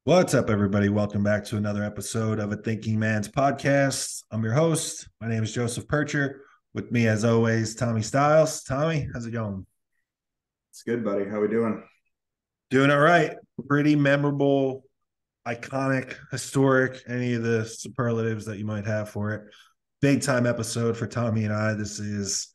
What's up, everybody? Welcome back to another episode of A Thinking Man's Podcast. I'm your host. My name is Joseph PIRCHER. With me, as always, Tommy Stiles. Tommy, how's it going? It's good, buddy. How we doing? Doing all right. Pretty memorable, iconic, historic, any of the superlatives that you might have for it. Big time episode for Tommy and I. This is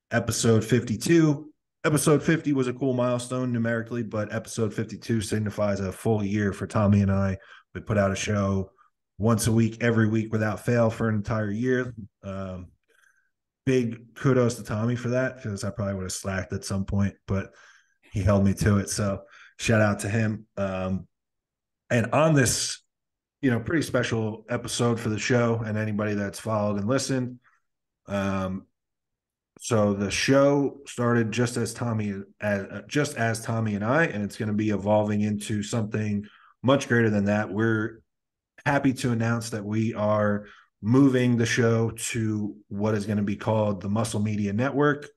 episode 52. Episode 50 was a cool milestone numerically, but episode 52 signifies a full year for Tommy and I. We put out a show once a week, every week without fail for an entire year. Big kudos to Tommy for that, because I probably would have slacked at some point, but he held me to it. So shout out to him. And on this, pretty special episode for the show and anybody that's followed and listened. So the show started just as Tommy and I, and it's going to be evolving into something much greater than that. We're happy to announce that we are moving the show to what is going to be called the Muscle Media Network.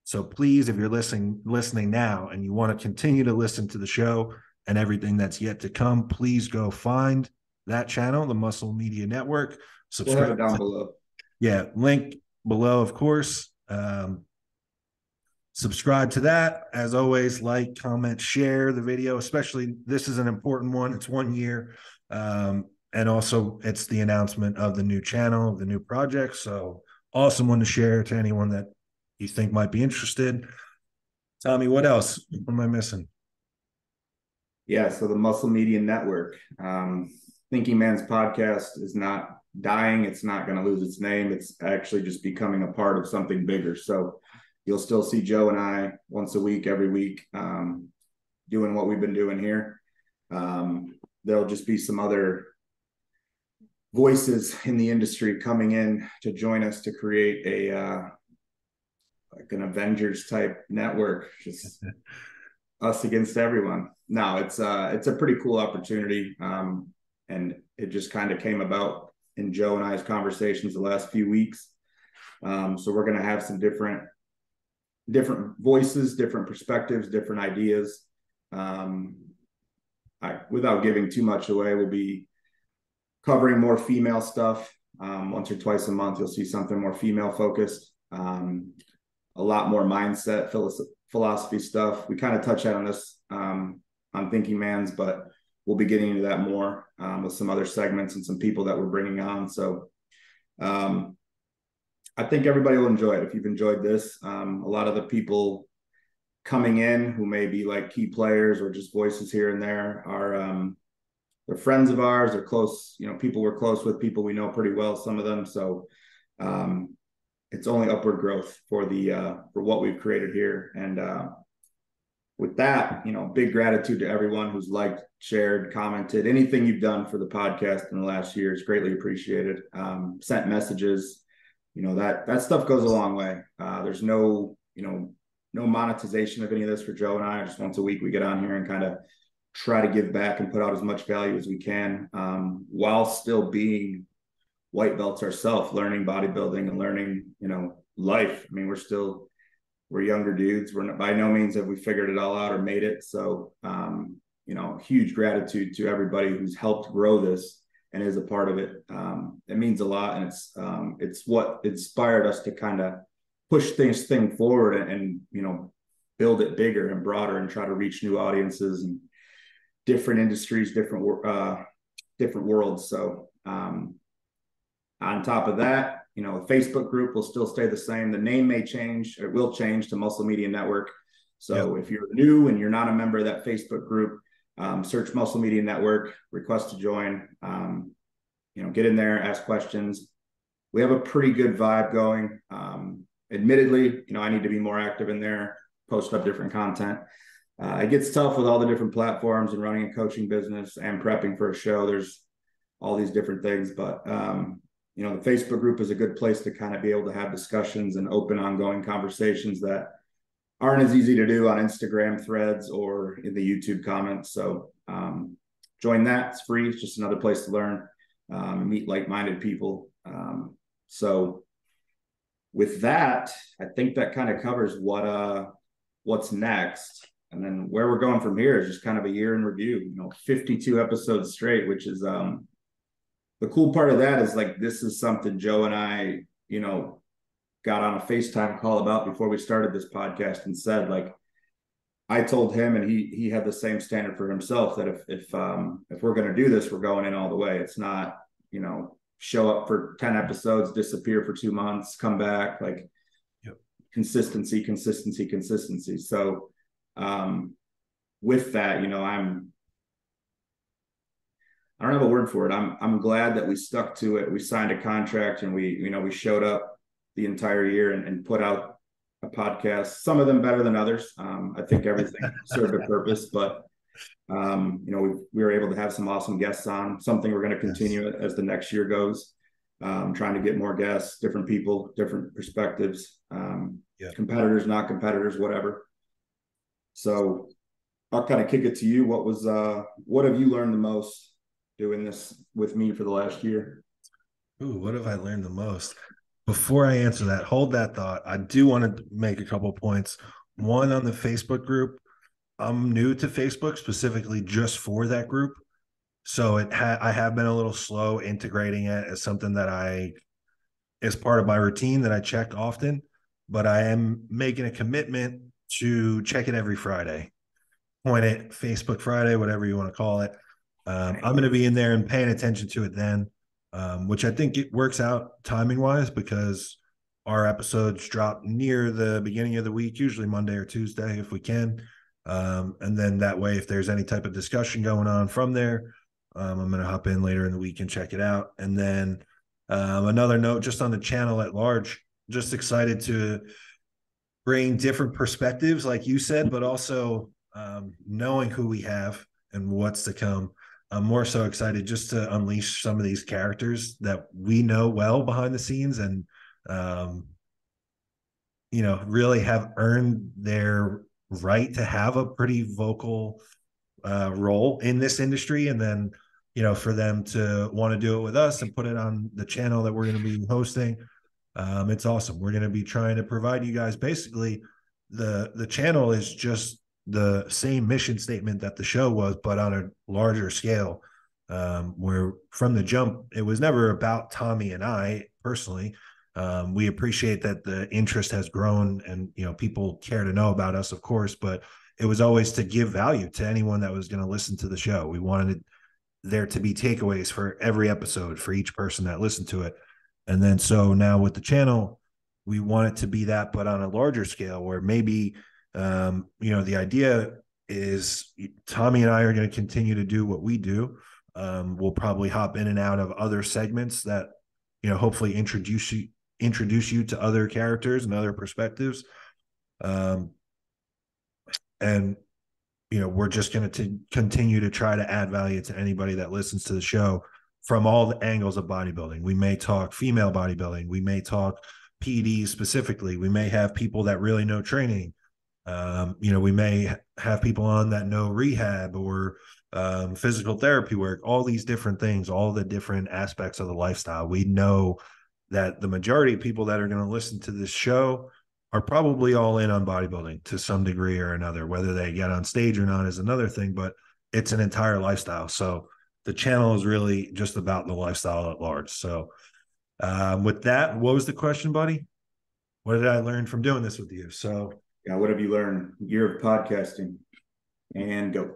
So please, if you're listening now and you want to continue to listen to the show and everything that's yet to come, please go find that channel, the Muscle Media Network. We'll have Subscribe it down below. Yeah, link below, of course. Subscribe to that. As always, like, comment, share the video, especially this is an important one. It's 1 year. And also it's the announcement of the new channel, the new project. So awesome one to share to anyone that you think might be interested. Tommy, what else? What am I missing? Yeah, so the Muscle Media Network. Thinking Man's Podcast is not dying. It's not going to lose its name. It's actually just becoming a part of something bigger. So you'll still see Joe and I once a week, every week, doing what we've been doing here. There'll just be some other voices in the industry coming in to join us to create like an Avengers type network, just us against everyone. No, it's a pretty cool opportunity. And it just kind of came about in Joe and I's conversations the last few weeks. So we're going to have some different voices, different perspectives, different ideas. Without giving too much away, we'll be covering more female stuff. Once or twice a month, you'll see something more female focused. A lot more mindset, philosophy stuff. We kind of touch on this on Thinking Man's, but we'll be getting into that more with some other segments and some people that we're bringing on. So I think everybody will enjoy it. If you've enjoyed this, a lot of the people coming in who may be like key players or just voices here and there are they're friends of ours. They're close, people we're close with, people we know pretty well, some of them. So it's only upward growth for what we've created here. And with that, big gratitude to everyone who's liked, shared, commented, anything you've done for the podcast in the last year is greatly appreciated. Sent messages, that stuff goes a long way. There's no monetization of any of this for Joe and I. Just once a week we get on here and kind of try to give back and put out as much value as we can, while still being white belts ourselves, learning bodybuilding and learning, life. I mean, we're younger dudes. By no means have we figured it all out or made it. So, huge gratitude to everybody who's helped grow this and is a part of it. It means a lot. And it's what inspired us to kind of push this thing forward and build it bigger and broader and try to reach new audiences and different industries, different worlds. So, on top of that, the Facebook group will still stay the same. The name may change. It will change to Muscle Media Network. So If you're new and you're not a member of that Facebook group, search Muscle Media Network, request to join, get in there, ask questions. We have a pretty good vibe going. Admittedly, I need to be more active in there, post up different content. It gets tough with all the different platforms and running a coaching business and prepping for a show. There's all these different things, but the Facebook group is a good place to kind of be able to have discussions and open, ongoing conversations that aren't as easy to do on Instagram threads or in the YouTube comments. So join that. It's free. It's just another place to learn, meet like-minded people. So with that, I think that kind of covers what's next. And then where we're going from here is just kind of a year in review, 52 episodes straight, which is the cool part of that is like this is something Joe and I, got on a FaceTime call about before we started this podcast and said, like, I told him, and he had the same standard for himself, that if we're going to do this, we're going in all the way. It's not, show up for 10 episodes, disappear for 2 months, come back, like Yep. consistency. So with that, I don't have a word for it. I'm glad that we stuck to it. We signed a contract and we showed up the entire year and put out a podcast, some of them better than others. I think everything served a purpose, but we were able to have some awesome guests on, something we're going to continue as the next year goes. Trying to get more guests, different people, different perspectives, competitors, not competitors, whatever. So I'll kind of kick it to you. What have you learned the most doing this with me for the last year? Ooh, what have I learned the most? Before I answer that, hold that thought. I do want to make a couple points. One, on the Facebook group, I'm new to Facebook specifically just for that group. So I have been a little slow integrating it as something that is part of my routine that I check often, but I am making a commitment to check it every Friday. Point it, Facebook Friday, whatever you want to call it. I'm going to be in there and paying attention to it then, which I think it works out timing wise because our episodes drop near the beginning of the week, usually Monday or Tuesday if we can. And then that way, if there's any type of discussion going on from there, I'm going to hop in later in the week and check it out. And then another note just on the channel at large, just excited to bring different perspectives, like you said, but also knowing who we have and what's to come. I'm more so excited just to unleash some of these characters that we know well behind the scenes and, really have earned their right to have a pretty vocal role in this industry. And then, for them to want to do it with us and put it on the channel that we're going to be hosting. It's awesome. We're going to be trying to provide you guys basically the channel is just the same mission statement that the show was, but on a larger scale, where from the jump, it was never about Tommy and I personally. We appreciate that the interest has grown and, people care to know about us, of course, but it was always to give value to anyone that was going to listen to the show. We wanted there to be takeaways for every episode for each person that listened to it. And then, so now with the channel, we want it to be that, but on a larger scale where maybe, the idea is Tommy and I are going to continue to do what we do. We'll probably hop in and out of other segments that, hopefully introduce you to other characters and other perspectives. And, we're just going to continue to try to add value to anybody that listens to the show from all the angles of bodybuilding. We may talk female bodybuilding. We may talk PD specifically. We may have people that really know training. We may have people on that know rehab or physical therapy work, all these different things, all the different aspects of the lifestyle. We know that the majority of people that are going to listen to this show are probably all in on bodybuilding to some degree or another. Whether they get on stage or not is another thing, but it's an entire lifestyle. So the channel is really just about the lifestyle at large. So with that, what was the question, buddy? What did I learn from doing this with you? So yeah, what have you learned? Year of podcasting, and go.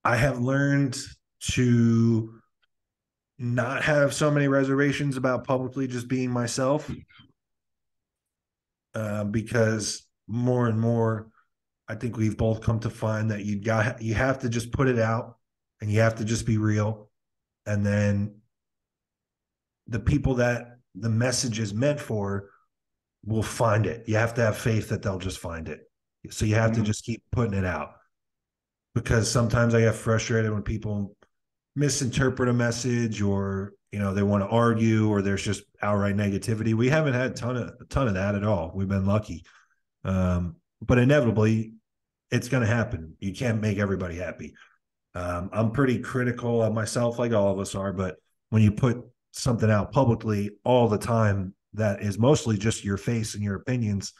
I have learned to not have so many reservations about publicly just being myself, because more and more, I think we've both come to find that you have to just put it out and you have to just be real. And then the people that the message is meant for will find it. You have to have faith that they'll just find it. So you have to just keep putting it out, because sometimes I get frustrated when people misinterpret a message or, they want to argue or there's just outright negativity. We haven't had a ton of that at all. We've been lucky. But inevitably it's going to happen. You can't make everybody happy. I'm pretty critical of myself, like all of us are, but when you put something out publicly all the time that is mostly just your face and your opinions,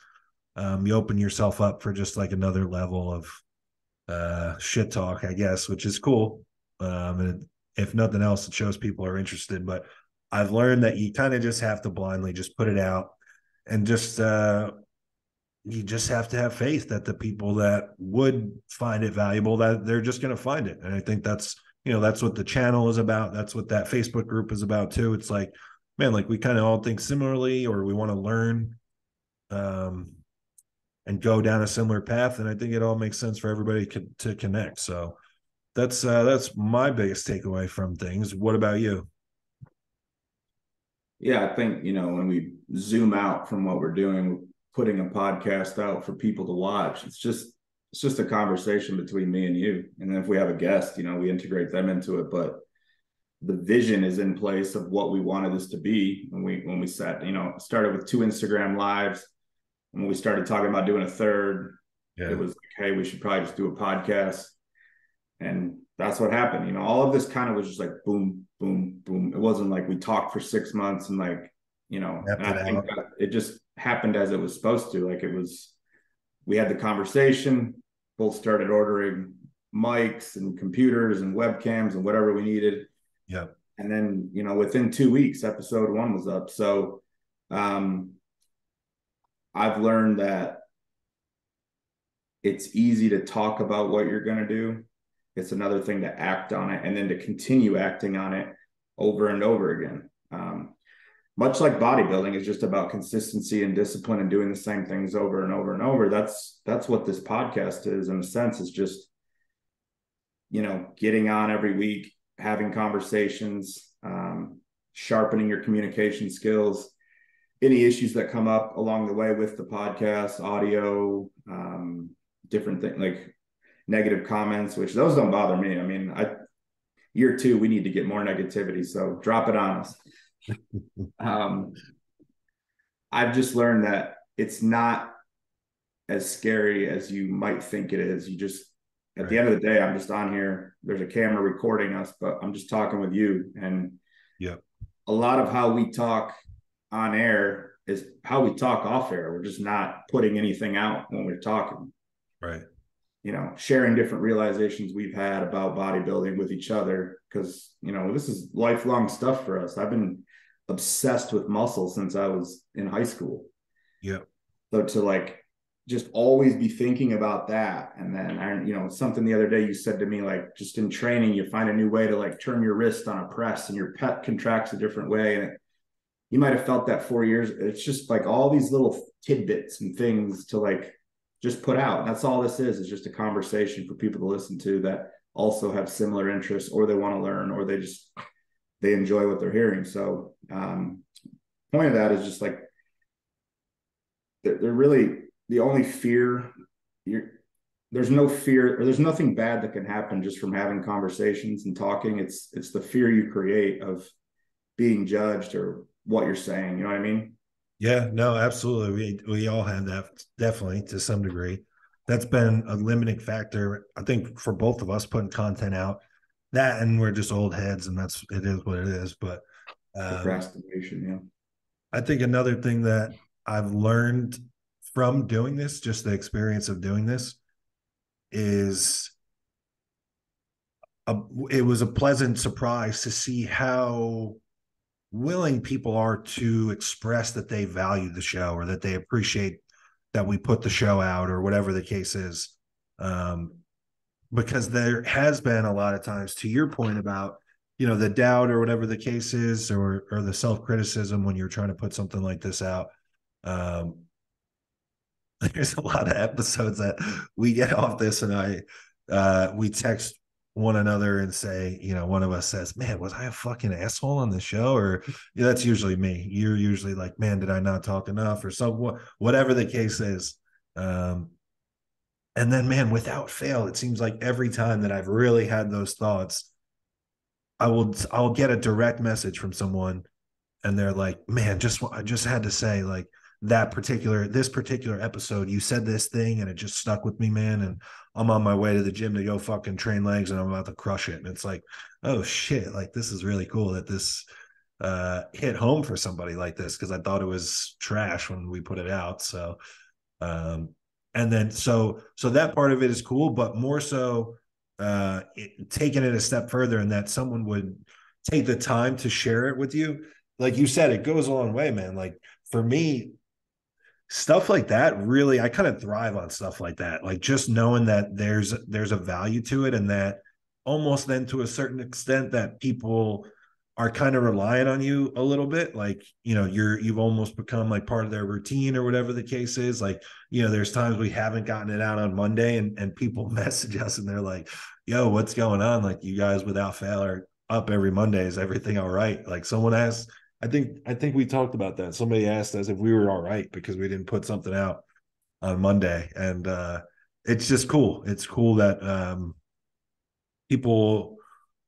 you open yourself up for just like another level of shit talk, I guess, which is cool. And if nothing else, it shows people are interested. But I've learned that you kind of just have to blindly just put it out, and just you just have to have faith that the people that would find it valuable, that they're just going to find it. And I think that's, that's what the channel is about. That's what that Facebook group is about too. It's like, man, like we kind of all think similarly, or we want to learn um, and go down a similar path. And I think it all makes sense for everybody to connect. So that's my biggest takeaway from things. What about you? Yeah, I think, when we zoom out from what we're doing, putting a podcast out for people to watch, it's just a conversation between me and you. And then if we have a guest, we integrate them into it. But the vision is in place of what we wanted this to be when we sat, started with 2 Instagram lives. And when we started talking about doing a third, Yeah. it was like, hey, we should probably just do a podcast. And that's what happened. All of this kind of was just like boom, boom, boom. It wasn't like we talked for 6 months and Mapped and it I think out. that it just happened as it was supposed to. Like we had the conversation, both started ordering mics and computers and webcams and whatever we needed. Yeah. And then, within 2 weeks, episode 1 was up. So I've learned that it's easy to talk about what you're going to do. It's another thing to act on it and then to continue acting on it over and over again. Much like bodybuilding is just about consistency and discipline and doing the same things over and over and over. That's what this podcast is, in a sense. Is just, getting on every week, having conversations, sharpening your communication skills, any issues that come up along the way with the podcast, audio, different things like negative comments, which those don't bother me. I mean, year 2, we need to get more negativity. So drop it on us. I've just learned that it's not as scary as you might think it is. You just, at the end of the day, I'm just on here. There's a camera recording us, but I'm just talking with you. And Yeah. a lot of how we talk on air is how we talk off air. We're just not putting anything out when we're talking. Right. Sharing different realizations we've had about bodybuilding with each other. Cause this is lifelong stuff for us. I've been obsessed with muscle since I was in high school. Yeah. So to just always be thinking about that. And then, something the other day you said to me, like, just in training, you find a new way to turn your wrist on a press and your pec contracts a different way. And you might've felt that 4 years. It's just like all these little tidbits and things to just put out. That's all this is just a conversation for people to listen to that also have similar interests, or they want to learn, or they enjoy what they're hearing. So point of that is just they're really the only fear. There's no fear, or there's nothing bad that can happen just from having conversations and talking. It's the fear you create of being judged or what you're saying. You know what I mean? Yeah, no, absolutely. We all have that, definitely, to some degree. That's been a limiting factor, I think, for both of us putting content out. That, and we're just old heads, and it is what it is. But Procrastination. Yeah. I think another thing that I've learned from doing this, just the experience of doing this, is it was a pleasant surprise to see how willing people are to express that they value the show, or that they appreciate that we put the show out, or whatever the case is. Because there has been a lot of times, to your point about, the doubt, or whatever the case is, or the self-criticism when you're trying to put something like this out. There's a lot of episodes that we get off this, and we text one another and say, one of us says, man, was I a fucking asshole on the show? Or that's usually me. You're usually like, man, did I not talk enough, or so, whatever the case is. And then, man, without fail, it seems like every time that I've really had those thoughts, I'll get a direct message from someone, and they're like, man, I just had to say, like, this particular episode, you said this thing and it just stuck with me, man. And I'm on my way to the gym to go fucking train legs, and I'm about to crush it. And it's like, oh shit, like, this is really cool that this hit home for somebody like this, because I thought it was trash when we put it out. So And then so that part of it is cool, but more so taking it a step further, and that someone would take the time to share it with you. Like you said, it goes a long way, man. Like for me, stuff like that, really, I kind of thrive on stuff like that. Like just knowing that there's a value to it, and that almost then to a certain extent that people are kind of relying on you a little bit. Like, you've almost become like part of their routine or whatever the case is. Like, there's times we haven't gotten it out on Monday, and people message us and they're like, yo, what's going on? Like, you guys without fail are up every Monday. Is everything all right? Like someone asked, I think we talked about that. Somebody asked us if we were all right because we didn't put something out on Monday. And it's just cool. It's cool that people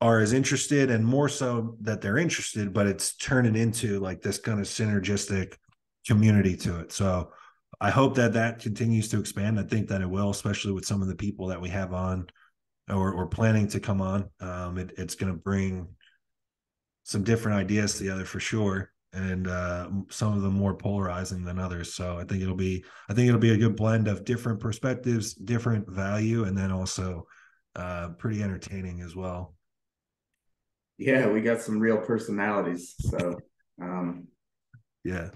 are as interested, and more so that they're interested, but it's turning into like this kind of synergistic community to it. So I hope that that continues to expand. I think that it will, especially with some of the people that we have on or planning to come on. It's going to bring some different ideas together for sure, and some of them more polarizing than others. So I think it'll be a good blend of different perspectives, different value, and then also pretty entertaining as well. Yeah, we got some real personalities. So Yeah.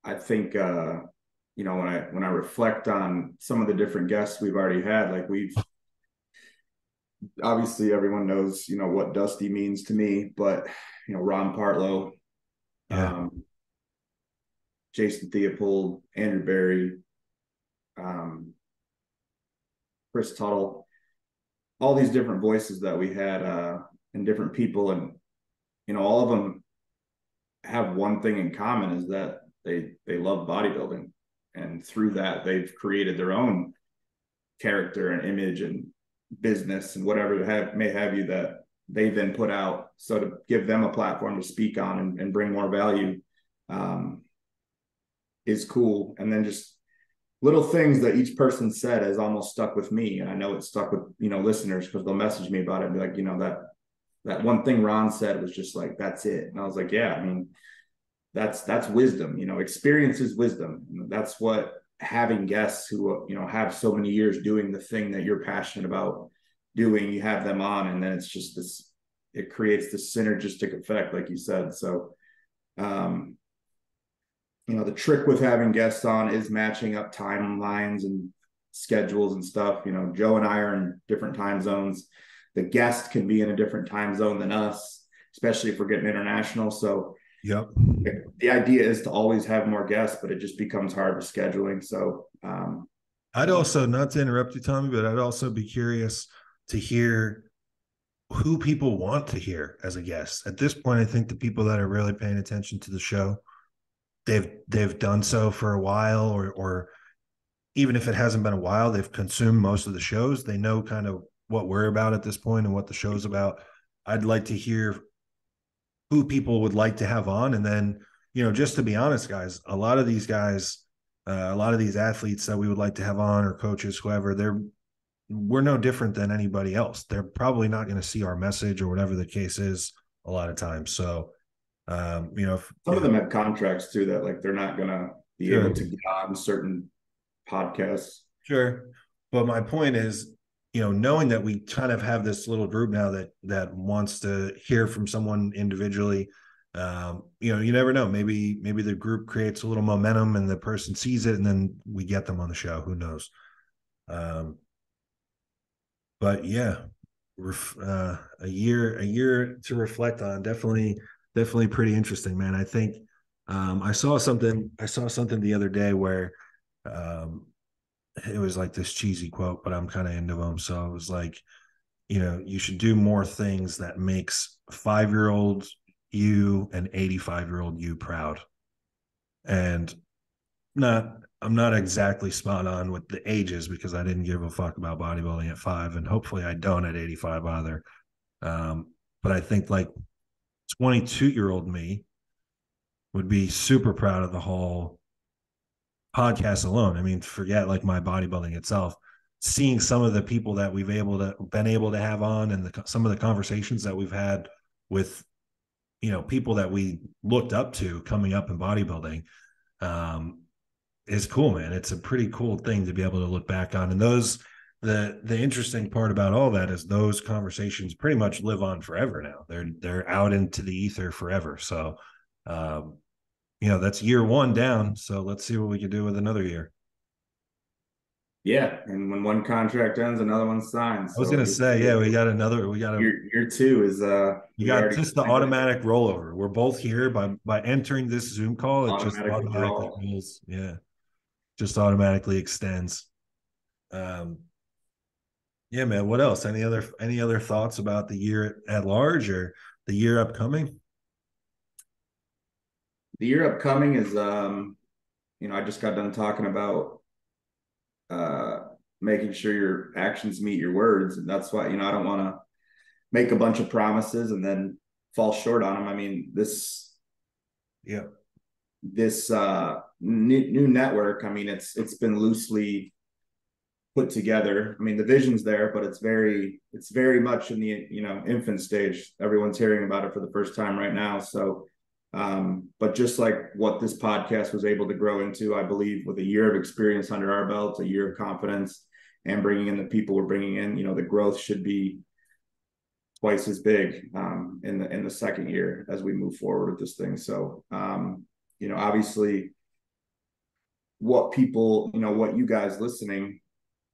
I think when I reflect on some of the different guests we've already had, like we've obviously everyone knows what Dusty means to me, but Ron Partlow, Yeah. Jason Theopold, Andrew Barry, Chris Tuttle, all these different voices that we had and different people, and all of them have one thing in common, is that they love bodybuilding, and through that they've created their own character and image and business and whatever may have you that they then put out. So to give them a platform to speak on and bring more value is cool. And then just little things that each person said has almost stuck with me, and I know it's stuck with listeners, because they'll message me about it and be like, that one thing Ron said was just like, that's it. And I was like, yeah, I mean, that's wisdom. Experience is wisdom. That's what having guests who have so many years doing the thing that you're passionate about doing, you have them on, and then it's just this, it creates this synergistic effect, like you said. So the trick with having guests on is matching up timelines and schedules and stuff. Joe and I are in different time zones. The guest can be in a different time zone than us, especially if we're getting international. So Yep. the idea is to always have more guests, but it just becomes hard with scheduling. So I'd also, not to interrupt you, Tommy, but I'd also be curious to hear who people want to hear as a guest. At this point, I think the people that are really paying attention to the show, they've done so for a while, or even if it hasn't been a while, they've consumed most of the shows. They know kind of what we're about at this point and what the show's about. I'd like to hear who people would like to have on. And then, just to be honest, guys, a lot of these athletes that we would like to have on, or coaches, whoever, we're no different than anybody else. They're probably not going to see our message or whatever the case is a lot of times. So, some of them have contracts too, that like they're not going to be able to get on certain podcasts. Sure. But my point is, knowing that we kind of have this little group now that wants to hear from someone individually, you never know. Maybe the group creates a little momentum and the person sees it, and then we get them on the show. Who knows? But yeah, a year to reflect on. Definitely pretty interesting, man. I think I saw something the other day where it was like this cheesy quote, but I'm kind of into them. So it was like, you should do more things that makes 5-year-old you and 85-year-old you proud. And I'm not exactly spot on with the ages, because I didn't give a fuck about bodybuilding at 5, and hopefully I don't at 85 either. But I think like 22-year-old me would be super proud of the whole podcast alone. I mean, forget like my bodybuilding itself. Seeing some of the people that we've been able to have on, and some of the conversations that we've had with people that we looked up to coming up in bodybuilding, is cool, man. It's a pretty cool thing to be able to look back on. And the interesting part about all that is those conversations pretty much live on forever now. They're out into the ether forever. So that's year one down. So let's see what we can do with another year. Yeah, and when one contract ends, another one's signed. I was So gonna say, yeah, we got a year two is you we got already just the automatic rollover. We're both here by entering this Zoom call, it just automatic automatically withdrawal. rolls. Yeah. Just automatically extends. Um yeah, man. What else? Any other thoughts about the year at large or the year upcoming? The year upcoming is I just got done talking about uh making sure your actions meet your words. And that's why, I don't want to make a bunch of promises and then fall short on them. I mean, Yeah. this new network, I mean, it's been loosely put together. I mean, the vision's there, but it's very much in the infant stage. Everyone's hearing about it for the first time right now. So but just like what this podcast was able to grow into, I believe with a year of experience under our belt, a year of confidence, and bringing in the people we're bringing in, the growth should be twice as big in the second year as we move forward with this thing. So obviously what you guys listening,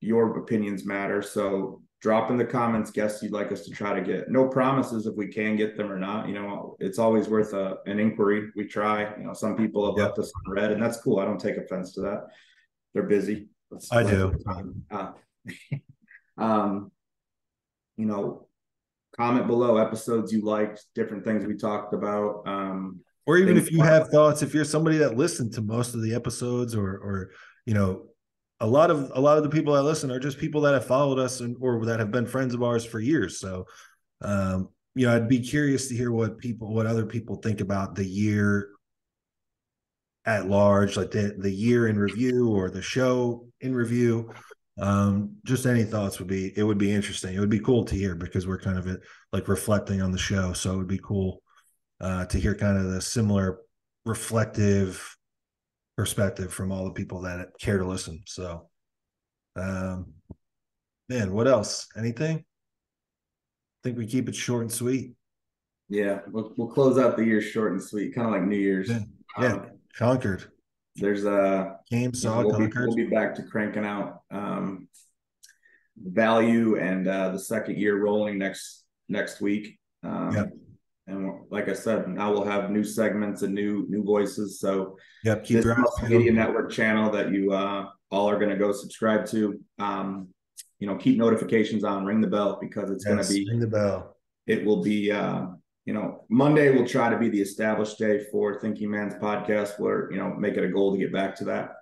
your opinions matter. So drop in the comments guests you'd like us to try to get. No promises if we can get them or not. It's always worth an inquiry. We try. Some people have Yeah. left us on red, and that's cool. I don't take offense to that. They're busy. I Life do. of time. Um, you know, comment below episodes you liked, different things we talked about. Or even Things if you have thoughts, if you're somebody that listened to most of the episodes, or you know, a lot of the people that listen are just people that have followed us or that have been friends of ours for years. So I'd be curious to hear what other people think about the year at large, like the year in review or the show in review. Just any thoughts would be interesting. It would be cool to hear because we're kind of like reflecting on the show. So it would be cool to hear kind of the similar reflective perspective from all the people that care to listen. So, man, what else? Anything? I think we keep it short and sweet. Yeah, we'll close out the year short and sweet, kind of like New Year's. Yeah, yeah. Conquered. There's Came, saw, we'll conquered. be back to cranking out value and the second year rolling next week. Yep. And like I said, now we'll have new segments and new voices. So Yep. Keep this your eyes media peeled. network channel that you all are going to go subscribe to. Keep notifications on, ring the bell because it's going to Yes. be. Ring the bell. It will be. Monday will try to be the established day for Thinking Man's podcast. Where make it a goal to get back to that.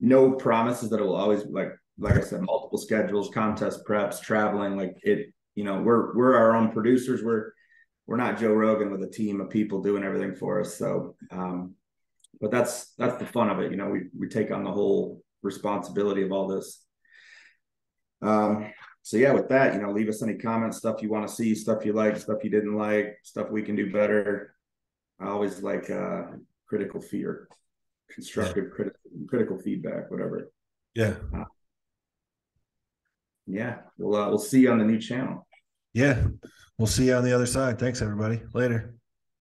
No promises that it will always like I said, multiple schedules, contest preps, traveling. Like it, we're our own producers. We're not Joe Rogan with a team of people doing everything for us. So, but that's the fun of it. We take on the whole responsibility of all this. So yeah, with that, leave us any comments, stuff you want to see, stuff you like, stuff you didn't like, stuff we can do better. I always like critical fear, constructive critical feedback, whatever. Yeah. Yeah, we'll see you on the new channel. Yeah. We'll see you on the other side. Thanks, everybody. Later.